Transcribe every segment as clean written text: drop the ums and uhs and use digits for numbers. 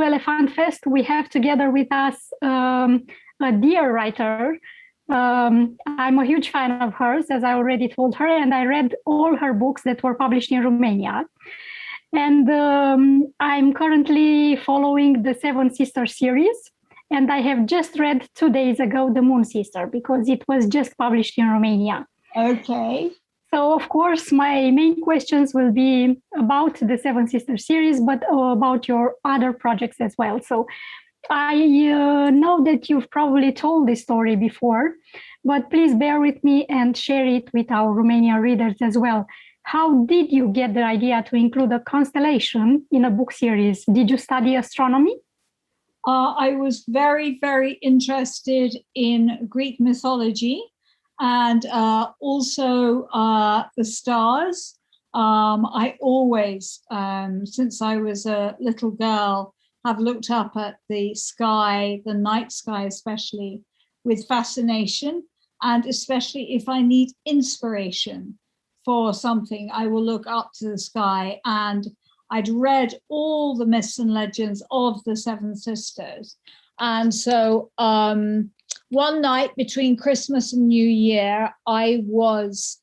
elefantFest, we have together with us a dear writer. I'm a huge fan of hers, as I already told her, and I read all her books that were published in Romania. And I'm currently following the Seven Sisters series. And I have just read 2 days ago The Moon Sister, because it was just published in Romania. Okay. So, of course, my main questions will be about the Seven Sisters series, but about your other projects as well. So I know that you've probably told this story before, but please bear with me and share it with our Romanian readers as well. How did you get the idea to include a constellation in a book series? Did you study astronomy? I was very, very interested in Greek mythology and also the stars. I always, since I was a little girl, have looked up at the sky, the night sky especially, with fascination. And especially if I need inspiration for something, I will look up to the sky. And I'd read all the myths and legends of the Seven Sisters. And so one night between Christmas and New Year, I was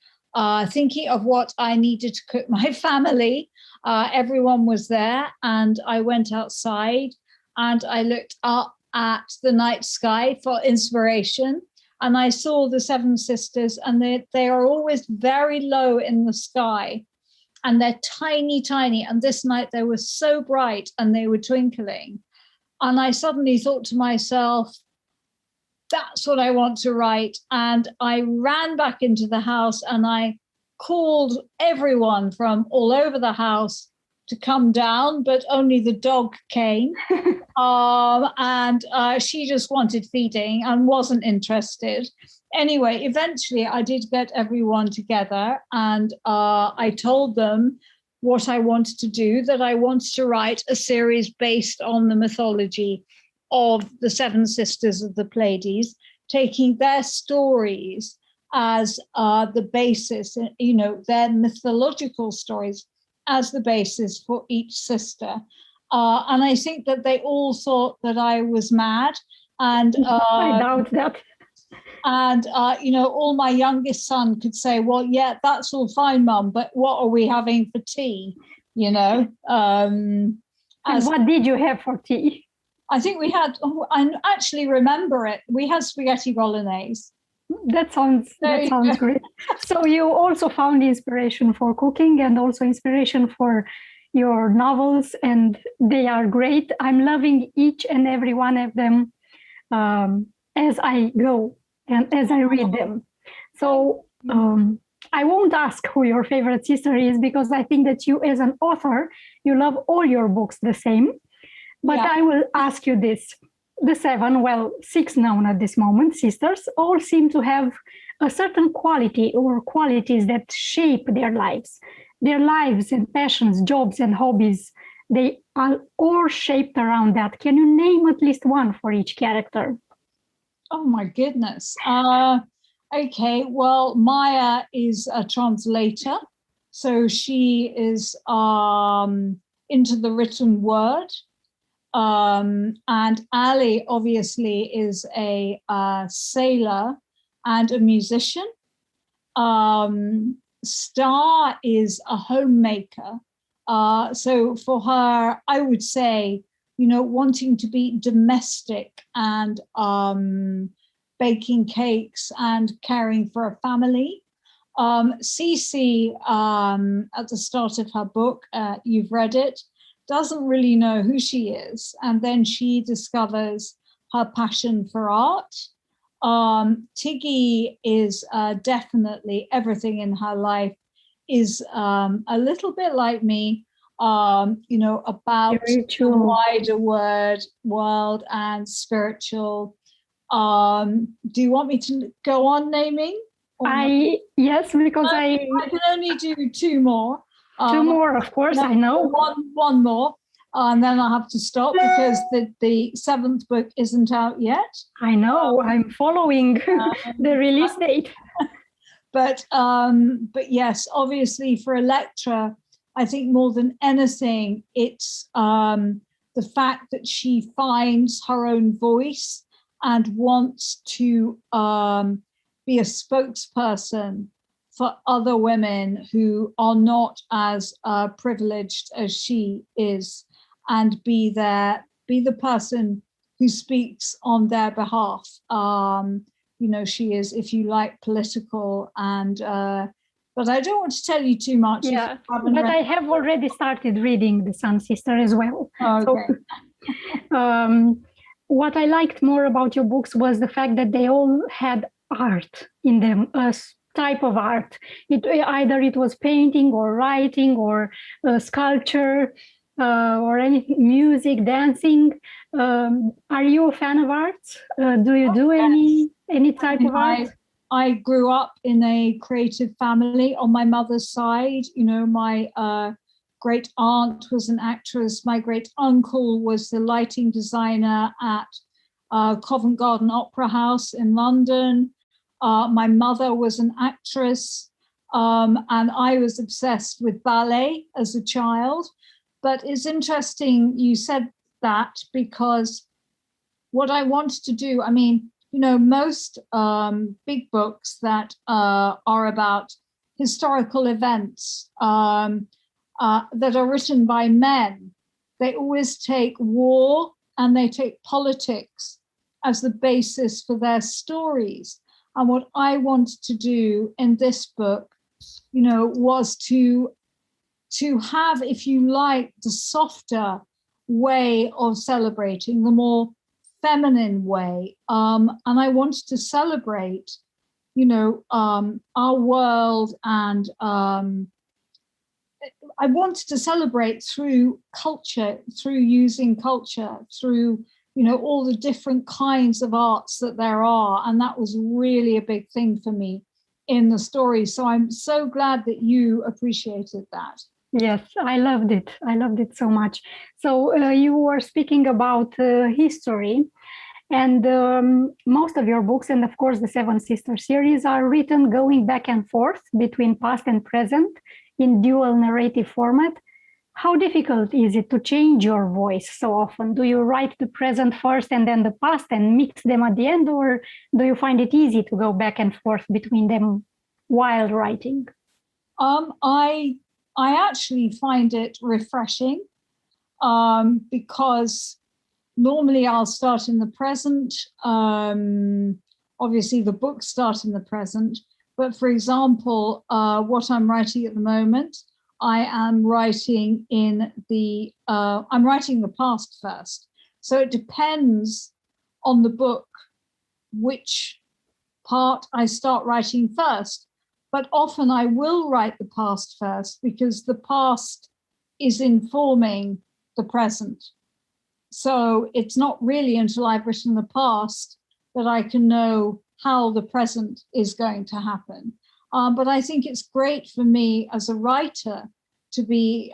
thinking of what I needed to cook my family. Everyone was there, and I went outside and I looked up at the night sky for inspiration. And I saw the Seven Sisters, and they are always very low in the sky. And they're tiny, tiny. And this night they were so bright and they were twinkling. And I suddenly thought to myself, that's what I want to write. And I ran back into the house and I called everyone from all over the house to come down, but only the dog came. And she just wanted feeding and wasn't interested. Anyway, eventually I did get everyone together, and I told them what I wanted to do, that I wanted to write a series based on the mythology of the Seven Sisters of the Pleiades, taking their stories as the basis, you know, their mythological stories as the basis for each sister. And I think that they all thought that I was mad. And I doubt that. And, you know, all my youngest son could say, well, yeah, that's all fine, Mum, but what are we having for tea? You know? And what did you have for tea? I think we had, I actually remember it. We had spaghetti bolognese. That sounds great. So you also found inspiration for cooking and also inspiration for your novels, and they are great. I'm loving each and every one of them as I go and as I read them. So I won't ask who your favorite sister is, because I think that you as an author, you love all your books the same. But yeah. I will ask you this. The seven, well, six known at this moment, sisters, all seem to have a certain quality or qualities that shape their lives. Their lives and passions, jobs and hobbies, they are all shaped around that. Can you name at least one for each character? Oh my goodness. Okay, well, Maya is a translator. So she is into the written word. And Ali obviously is a sailor and a musician. Star is a homemaker. So for her, I would say, you know, wanting to be domestic and baking cakes and caring for a family. Cece, at the start of her book, you've read it, doesn't really know who she is. And then she discovers her passion for art. Tiggy is definitely everything in her life is a little bit like me, you know, about the wider world and spiritual. Do you want me to go on naming? Yes, because I can only do two more. Two more, of course, I know. One more, and then I'll have to stop because the seventh book isn't out yet. I know, I'm following the release date. But yes, obviously for Electra, I think more than anything, it's the fact that she finds her own voice and wants to be a spokesperson for other women who are not as privileged as she is, and be the person who speaks on their behalf. She is, if you like, political, and but I don't want to tell you too much. Yeah, but I have already started reading The Sun Sister as well. Okay. So, what I liked more about your books was the fact that they all had art in them, a type of art. Either it was painting or writing or sculpture or any music, dancing. Are you a fan of art? Do you do any type of art? I grew up in a creative family on my mother's side. My great aunt was an actress. My great uncle was the lighting designer at Covent Garden Opera House in London. My mother was an actress, and I was obsessed with ballet as a child. But it's interesting you said that, because what I wanted to do, most big books that are about historical events that are written by men, they always take war and they take politics as the basis for their stories. And what I wanted to do in this book, was to have, if you like, the softer way of celebrating, the more feminine way. And I wanted to celebrate, our world, and I wanted to celebrate through culture, through using culture, through, all the different kinds of arts that there are. And that was really a big thing for me in the story. So I'm so glad that you appreciated that. Yes, I loved it. I loved it so much. So you were speaking about history, and most of your books, and of course the Seven Sisters series, are written going back and forth between past and present in dual narrative format. How difficult is it to change your voice so often? Do you write the present first and then the past and mix them at the end, or do you find it easy to go back and forth between them while writing? I actually find it refreshing, because normally I'll start in the present. Obviously, the books start in the present. But for example, what I'm writing at the moment, I am writing I'm writing the past first. So it depends on the book which part I start writing first. But often I will write the past first, because the past is informing the present. So it's not really until I've written the past that I can know how the present is going to happen. But I think it's great for me as a writer to be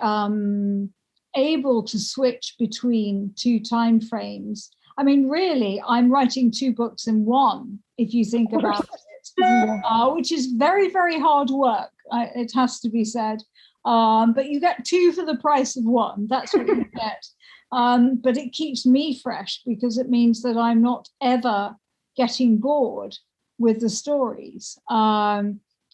able to switch between two time frames. Really, I'm writing two books in one, if you think about it, which is very, very hard work, it has to be said. But you get two for the price of one. That's what you get. But it keeps me fresh, because it means that I'm not ever getting bored with the stories.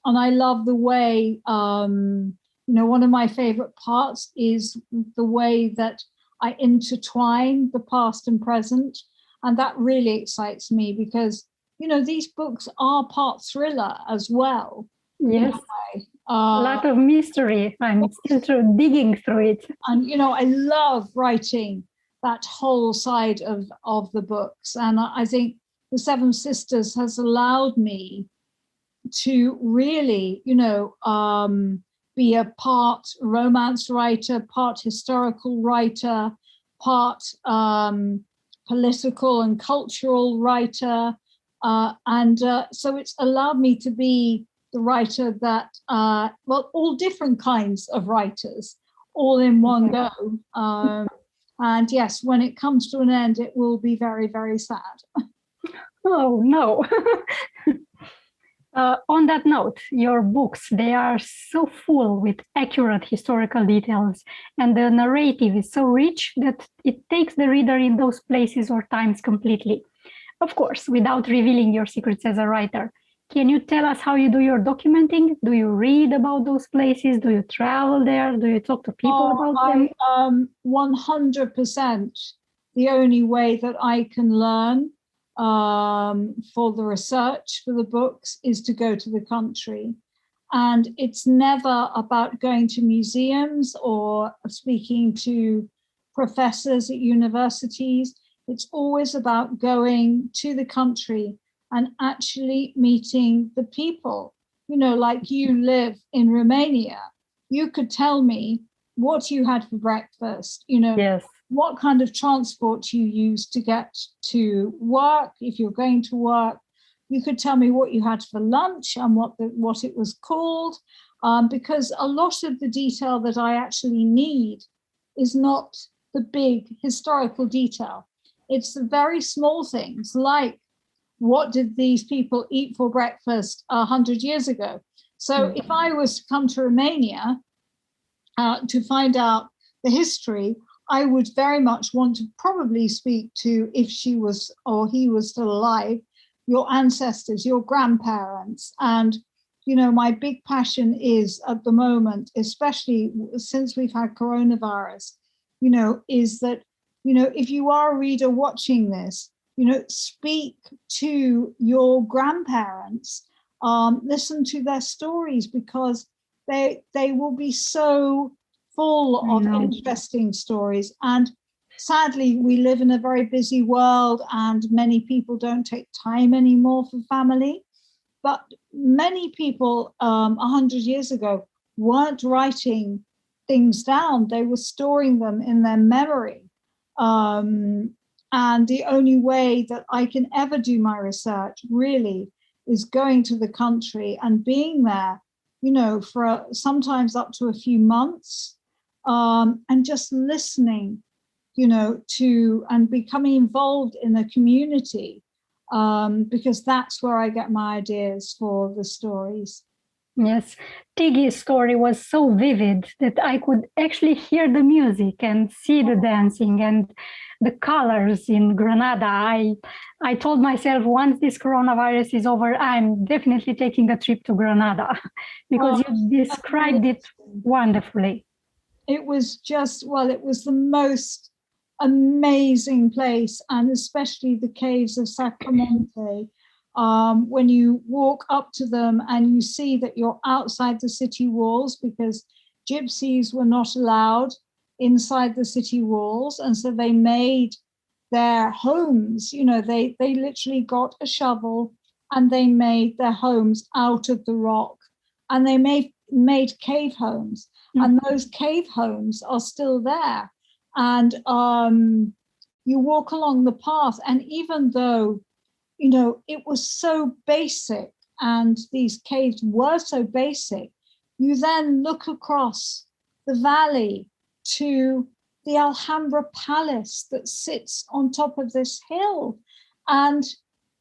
And I love the way, one of my favorite parts is the way that I intertwine the past and present. And that really excites me, because, these books are part thriller as well. Yes. A lot of mystery. I'm still digging through it. And, I love writing that whole side of the books. And I think The Seven Sisters has allowed me to really, be a part romance writer, part historical writer, part political and cultural writer. So it's allowed me to be the writer that, all different kinds of writers, all in one go. And yes, when it comes to an end, it will be very, very sad. Oh, no. On that note, your books, they are so full with accurate historical details, and the narrative is so rich that it takes the reader in those places or times completely. Of course, without revealing your secrets as a writer. Can you tell us how you do your documenting? Do you read about those places? Do you travel there? Do you talk to people about them? 100%. The only way that I can learn for the research for the books is to go to the country. And it's never about going to museums or speaking to professors at universities. It's always about going to the country and actually meeting the people. You know, like you live in Romania, you could tell me what you had for breakfast, you know, yes. What kind of transport you use to get to work. If you're going to work, you could tell me what you had for lunch and what it was called, because a lot of the detail that I actually need is not the big historical detail. It's the very small things, like what did these people eat for breakfast 100 years ago? So if I was to come to Romania to find out the history, I would very much want to probably speak to, if she was or he was still alive, your ancestors, your grandparents. And, you know, my big passion is at the moment, especially since we've had coronavirus, you know, is that, you know, if you are a reader watching this, you know, speak to your grandparents, listen to their stories, because they will be so full of interesting stories. And sadly, we live in a very busy world and many people don't take time anymore for family. But many people 100 years ago weren't writing things down. They were storing them in their memory. And the only way that I can ever do my research really is going to the country and being there, you know, for sometimes up to a few months, and just listening, you know, to and becoming involved in the community, because that's where I get my ideas for the stories. Yes, Tiggy's story was so vivid that I could actually hear the music and see the dancing and the colors in Granada. I told myself, once this coronavirus is over, I'm definitely taking a trip to Granada, because you described it wonderfully. It was just, well, it was the most amazing place, and especially the caves of Sacramento. When you walk up to them and you see that you're outside the city walls, because gypsies were not allowed inside the city walls. And so they made their homes, you know, they literally got a shovel and they made their homes out of the rock, and they made cave homes. And those cave homes are still there. And you walk along the path, and even though, you know, it was so basic and these caves were so basic, you then look across the valley to the Alhambra Palace that sits on top of this hill. And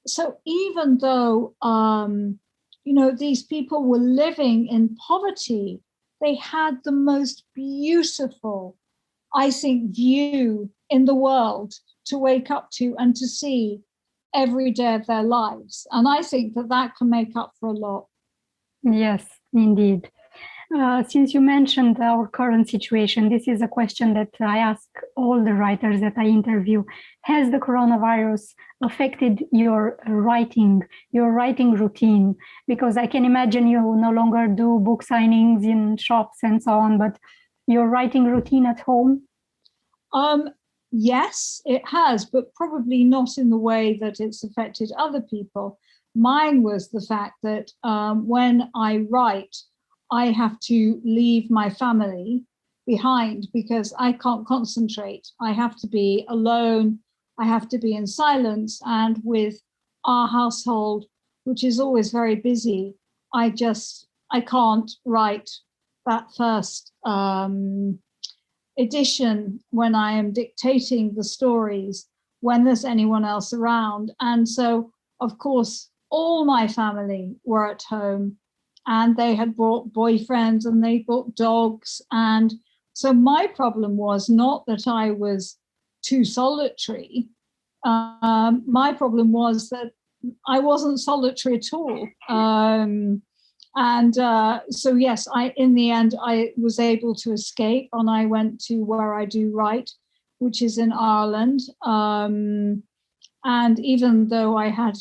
so even though, you know, these people were living in poverty, they had the most beautiful, I think, view in the world to wake up to and to see every day of their lives. And I think that that can make up for a lot. Yes, indeed. Since you mentioned our current situation, this is a question that I ask all the writers that I interview. Has the coronavirus affected your writing routine? Because I can imagine you no longer do book signings in shops and so on, but your writing routine at home? Yes, it has, but probably not in the way that it's affected other people. Mine was the fact that when I write, I have to leave my family behind because I can't concentrate. I have to be alone. I have to be in silence. And with our household, which is always very busy, I can't write that first edition when I am dictating the stories when there's anyone else around. And so, of course, all my family were at home, and they had brought boyfriends and they brought dogs. And so my problem was not that I was too solitary. My problem was that I wasn't solitary at all. So yes, in the end, I was able to escape, and I went to where I do write, which is in Ireland. And even though I had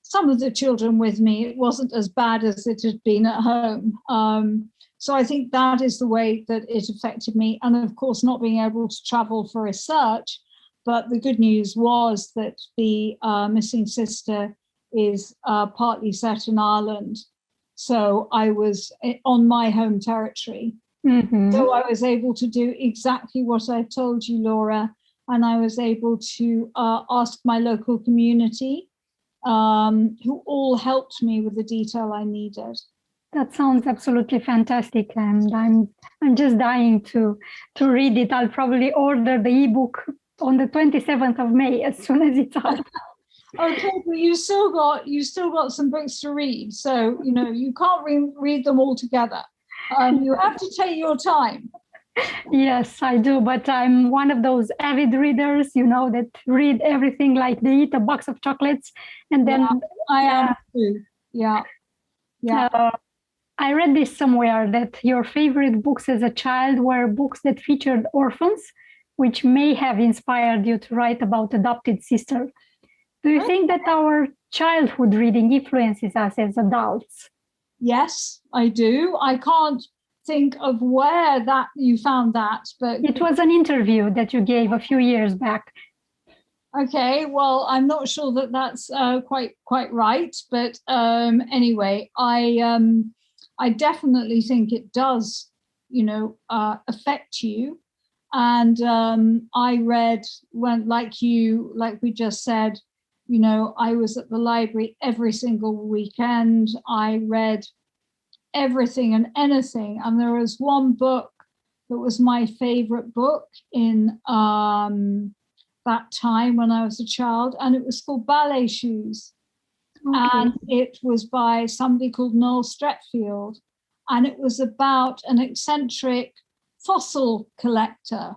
some of the children with me, it wasn't as bad as it had been at home. So I think that is the way that it affected me. And of course, not being able to travel for research. But the good news was that the missing sister is partly set in Ireland. So I was on my home territory. Mm-hmm. So I was able to do exactly what I told you, Laura. And I was able to ask my local community, who all helped me with the detail I needed. That sounds absolutely fantastic, and I'm just dying to read it. I'll probably order the ebook on the 27th of May as soon as it's out. Okay, but you still got some books to read, so you can't read them all together. You have to take your time. Yes, I do, but I'm one of those avid readers, that read everything like they eat a box of chocolates, and then I am too. Yeah. I read this somewhere that your favorite books as a child were books that featured orphans, which may have inspired you to write about adopted sisters. Do you think that our childhood reading influences us as adults? Yes, I do. I can't think of where that you found that, but it was an interview that you gave a few years back. Okay, well, I'm not sure that that's quite right, but anyway, I definitely think it does, affect you. And I read like we just said, I was at the library every single weekend. I read everything and anything. And there was one book that was my favorite book in that time when I was a child, and it was called Ballet Shoes. Okay. And it was by somebody called Noel Stretfield. And it was about an eccentric fossil collector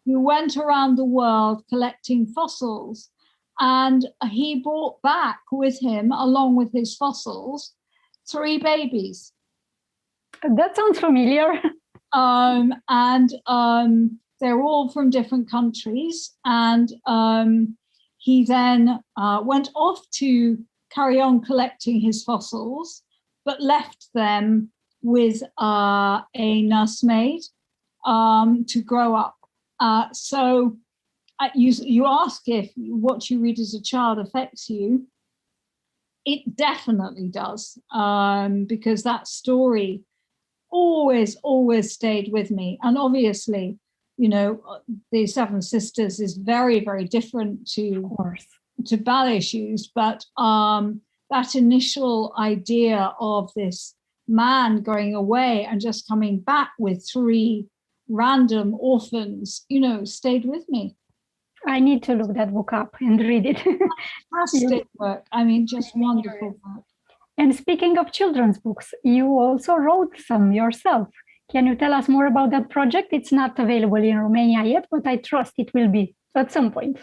who went around the world collecting fossils. And he brought back with him, along with his fossils, 3 babies. That sounds familiar. They're all from different countries. And he then went off to carry on collecting his fossils, but left them with a nursemaid to grow up. So you ask if what you read as a child affects you. It definitely does, because that story always stayed with me. And obviously, the Seven Sisters is very, very different to Ballet Shoes, but that initial idea of this man going away and just coming back with 3 random orphans, stayed with me. I need to look that book up and read it. Fantastic work. I mean, just wonderful work. And speaking of children's books, you also wrote some yourself. Can you tell us more about that project? It's not available in Romania yet, but I trust it will be at some point.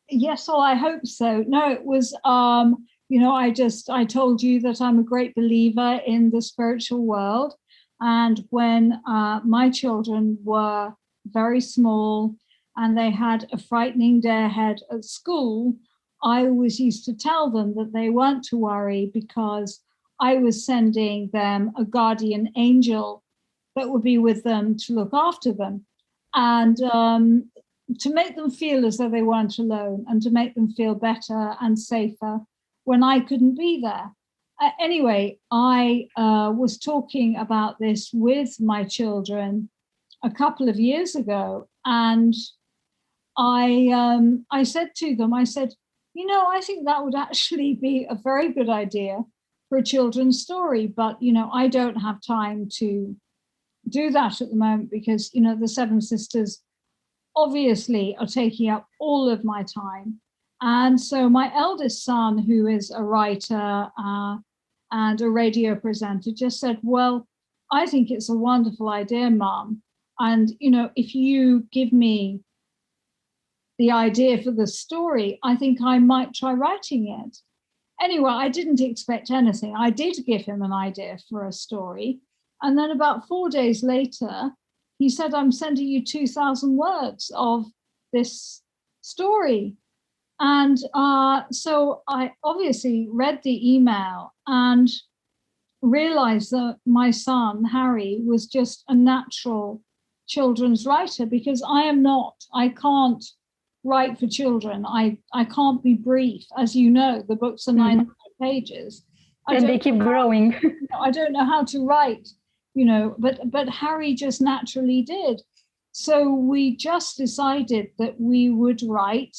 Yes, well, I hope so. No, it was, I told you that I'm a great believer in the spiritual world. And when my children were very small and they had a frightening ahead at school, I always used to tell them that they weren't to worry, because I was sending them a guardian angel that would be with them to look after them, and to make them feel as though they weren't alone, and to make them feel better and safer when I couldn't be there. Anyway, I was talking about this with my children a couple of years ago, and I said to them, I said, I think that would actually be a very good idea for a children's story, but, I don't have time to do that at the moment, because, the Seven Sisters obviously are taking up all of my time. And so my eldest son, who is a writer and a radio presenter, just said, well, I think it's a wonderful idea, Mom. And, if you give me the idea for the story, I think I might try writing it. Anyway, I didn't expect anything. I did give him an idea for a story. And then about 4 days later, he said, I'm sending you 2,000 words of this story. And so I obviously read the email and realized that my son, Harry, was just a natural children's writer, because I can't write for children. I can't be brief. As you know, the books are 900 pages. And they keep growing. I don't know how to write, but Harry just naturally did. So we just decided that we would write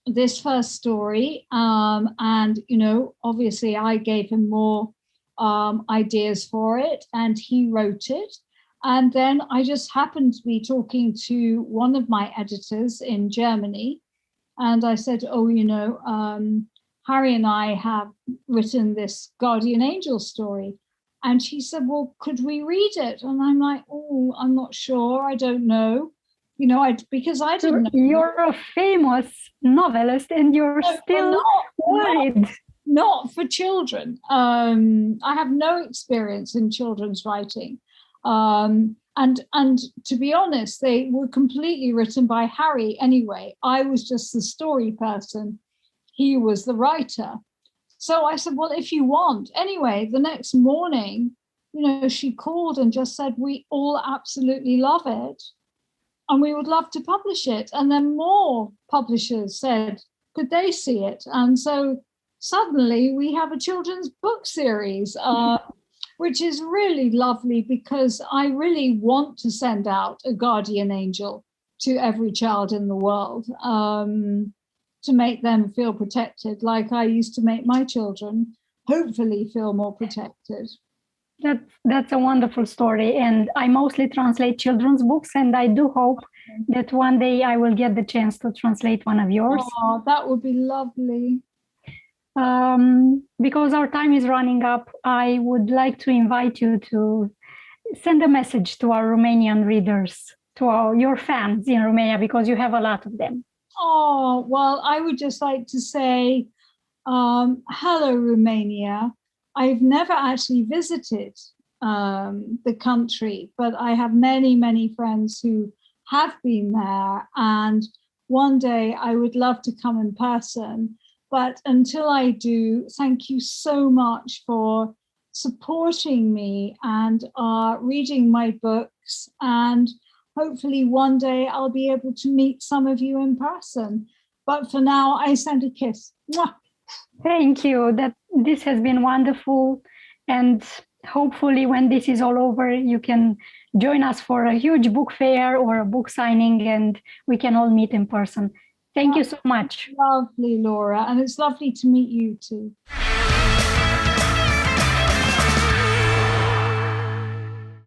this first story. And, obviously I gave him more ideas for it, and he wrote it. And then I just happened to be talking to one of my editors in Germany. And I said, Harry and I have written this guardian angel story. And she said, well, could we read it? And I'm like, oh, I'm not sure. I don't know. Because I didn't know. You're a famous novelist and you're still worried. Not for children. I have no experience in children's writing. And to be honest, they were completely written by Harry anyway. I was just the story person. He was the writer. So I said, well, if you want. Anyway, the next morning, she called and just said, we all absolutely love it, and we would love to publish it. And then more publishers said, could they see it? And so suddenly we have a children's book series, which is really lovely, because I really want to send out a guardian angel to every child in the world, to make them feel protected, like I used to make my children hopefully feel more protected. That's a wonderful story. And I mostly translate children's books, and I do hope that one day I will get the chance to translate one of yours. Oh, that would be lovely. Because our time is running up, I would like to invite you to send a message to our Romanian readers, to your fans in Romania, because you have a lot of them. Oh, well, I would just like to say, hello, Romania. I've never actually visited the country, but I have many, many friends who have been there. And one day I would love to come in person. But until I do, thank you so much for supporting me and reading my books. And hopefully one day I'll be able to meet some of you in person. But for now, I send a kiss. Mwah! Thank you. This has been wonderful. And hopefully when this is all over, you can join us for a huge book fair or a book signing, and we can all meet in person. Thank you so much. Lovely, Laura. And it's lovely to meet you too.